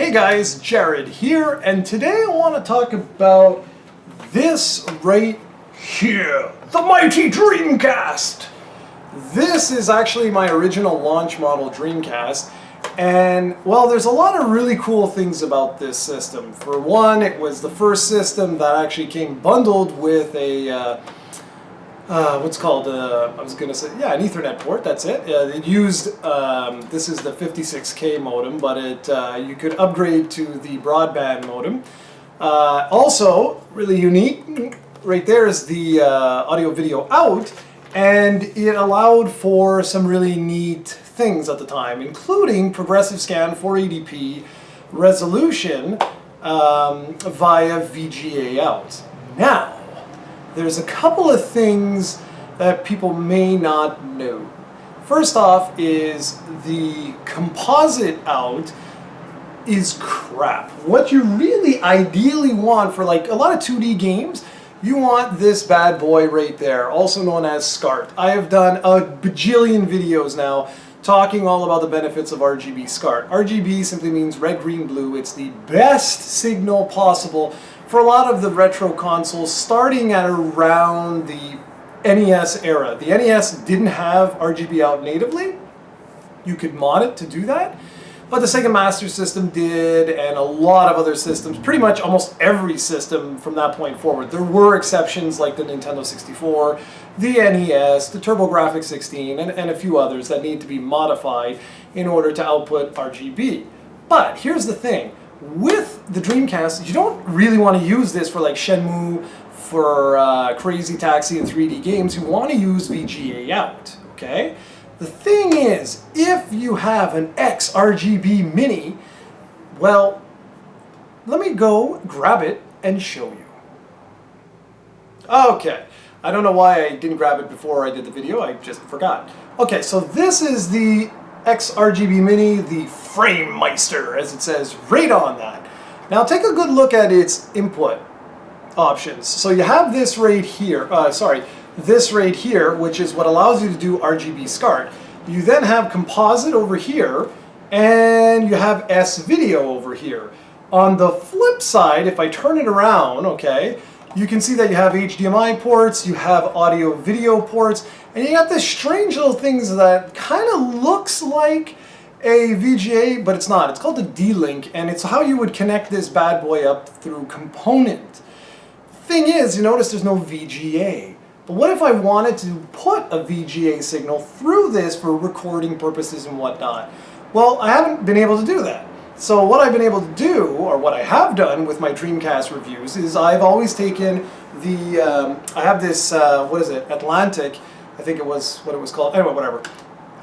Hey guys, Jared here, and today I want to talk about this right here, the mighty Dreamcast. This is actually my original launch model Dreamcast, and well, there's a lot of really cool things about this system. For one, it was the first system that actually came bundled with a what's called, I was going to say, yeah, an Ethernet port, that's it. It used, this is the 56K modem, but you could upgrade to the broadband modem. Also, really unique, right there is the audio video out, and it allowed for some really neat things at the time, including progressive scan 480p resolution via VGA out. Now, there's a couple of things that people may not know. First off is the composite out is crap. What you really ideally want for like a lot of 2D games, you want this bad boy right there, also known as SCART. I have done a bajillion videos now talking all about the benefits of RGB SCART. RGB simply means red, green, blue. It's the best signal possible for a lot of the retro consoles starting at around the NES era. The NES didn't have RGB out natively. You could mod it to do that. But the Sega Master System did, and a lot of other systems, pretty much almost every system from that point forward. There were exceptions like the Nintendo 64, the NES, the TurboGrafx 16, and a few others that need to be modified in order to output RGB. But here's the thing. With the Dreamcast, you don't really want to use this for like Shenmue, for Crazy Taxi and 3D games. You want to use VGA out, okay? The thing is, if you have an XRGB Mini, well, let me go grab it and show you. Okay, I don't know why I didn't grab it before I did the video, I just forgot. Okay, so this is the XRGB Mini, the Framemeister, as it says right on that. Now take a good look at its input options. So you have this right here, this right here, which is what allows you to do RGB SCART. You then have composite over here, and you have S-Video over here. On the flip side, if I turn it around, okay, you can see that you have HDMI ports, you have audio-video ports, and you got this strange little things that kind of looks like a VGA, but it's not. It's called a D-Link, and it's how you would connect this bad boy up through component. Thing is, you notice there's no VGA. But what if I wanted to put a VGA signal through this for recording purposes and whatnot? Well, I haven't been able to do that. So what I've been able to do, or what I have done with my Dreamcast reviews, is I've always taken the, I have this, what is it, Atlantic, I think it was what it was called, anyway, whatever.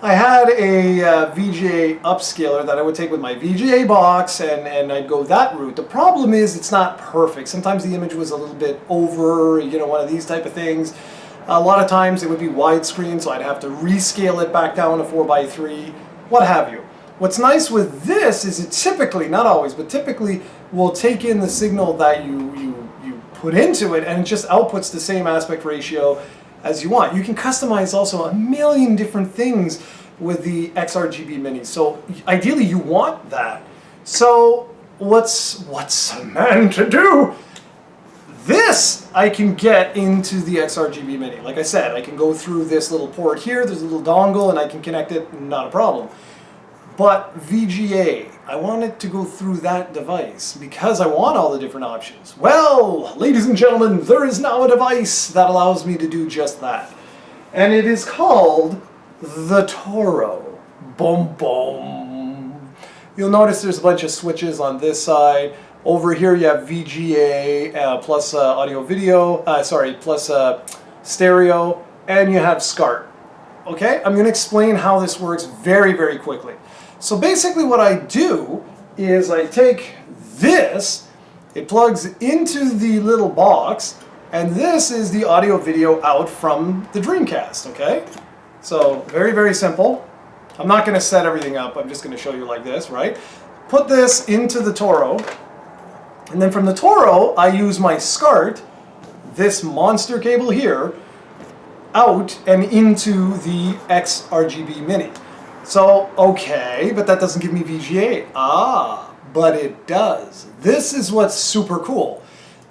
I had a VGA upscaler that I would take with my VGA box, and I'd go that route. The problem is it's not perfect. Sometimes the image was a little bit over, you know, one of these type of things. A lot of times it would be widescreen, so I'd have to rescale it back down to 4:3, what have you. What's nice with this is it typically, not always, but typically will take in the signal that you put into it, and it just outputs the same aspect ratio as you want. You can customize also a million different things with the XRGB Mini. So ideally you want that. So what's a man to do? This I can get into the XRGB Mini. Like I said, I can go through this little port here, there's a little dongle, and I can connect it, not a problem. But VGA, I want it to go through that device because I want all the different options. Well, ladies and gentlemen, there is now a device that allows me to do just that. And it is called the Toro. Boom, boom. You'll notice there's a bunch of switches on this side. Over here you have VGA plus audio video, plus stereo, and you have SCART. Okay, I'm going to explain how this works very, very quickly. So basically what I do is I take this, it plugs into the little box, and this is the audio video out from the Dreamcast, okay? So very, very simple. I'm not going to set everything up, I'm just going to show you like this, right? Put this into the Toro, and then from the Toro I use my SCART, this monster cable here, out and into the XRGB Mini. So, okay, but that doesn't give me VGA. but it does. This is what's super cool.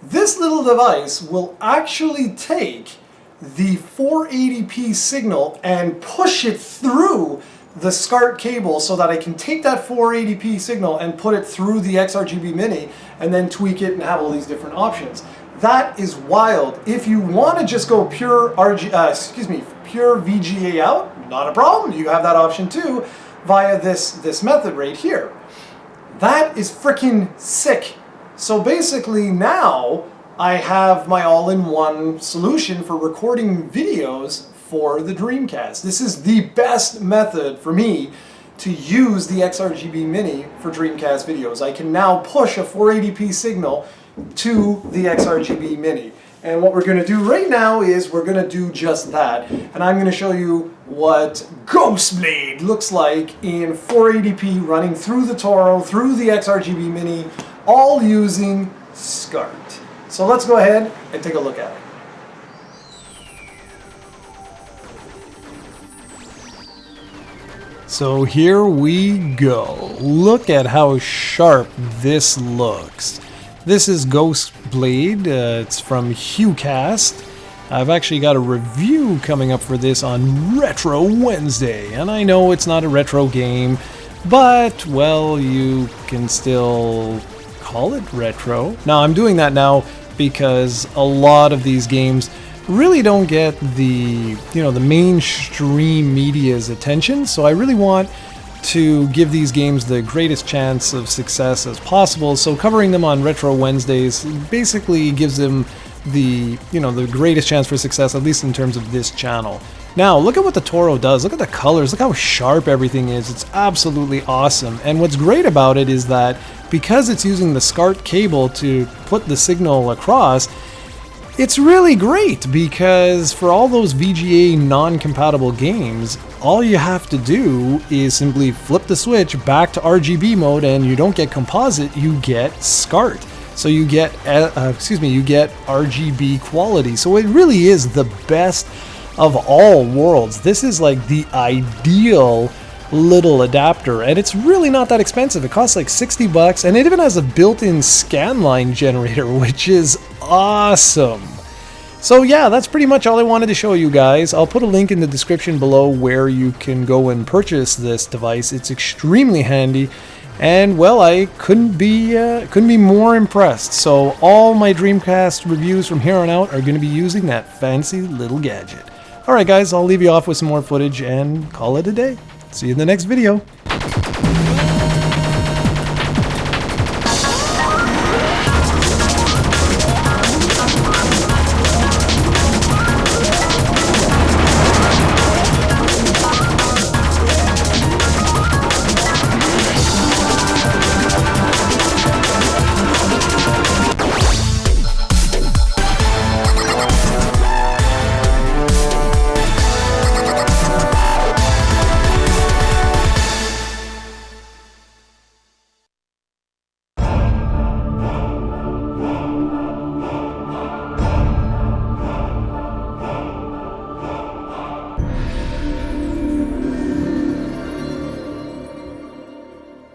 This little device will actually take the 480p signal and push it through the SCART cable so that I can take that 480p signal and put it through the XRGB Mini and then tweak it and have all these different options. That is wild. If you want to just go pure pure VGA out, not a problem. You have that option too via this method right here. That is freaking sick. So basically now I have my all-in-one solution for recording videos for the Dreamcast. This is the best method for me to use the XRGB Mini for Dreamcast videos. I can now push a 480p signal to the XRGB Mini. And what we're going to do right now is we're going to do just that. And I'm going to show you what Ghostblade looks like in 480p running through the Toro, through the XRGB Mini, all using SCART. So let's go ahead and take a look at it. So here we go. Look at how sharp this looks. This is Ghostblade. It's from HuCast. I've actually got a review coming up for this on Retro Wednesday. And I know it's not a retro game, but, well, you can still call it retro. Now, I'm doing that now because a lot of these games really don't get the mainstream media's attention. So I really want to give these games the greatest chance of success as possible. So covering them on Retro Wednesdays basically gives them the greatest chance for success, at least in terms of this channel. Now, look at what the Toro does. Look at the colors. Look how sharp everything is. It's absolutely awesome. And what's great about it is that because it's using the SCART cable to put the signal across, it's really great because for all those VGA non-compatible games, all you have to do is simply flip the switch back to RGB mode, and you don't get composite, you get SCART. So you get you get RGB quality. So it really is the best of all worlds. This is like the ideal little adapter, and it's really not that expensive. It costs like 60 bucks, and it even has a built-in scanline generator, which is awesome. So yeah, that's pretty much all I wanted to show you guys. I'll put a link in the description below where you can go and purchase this device. It's extremely handy, and well, I couldn't be more impressed. So all my Dreamcast reviews from here on out are going to be using that fancy little gadget. Alright guys, I'll leave you off with some more footage and call it a day. See you in the next video.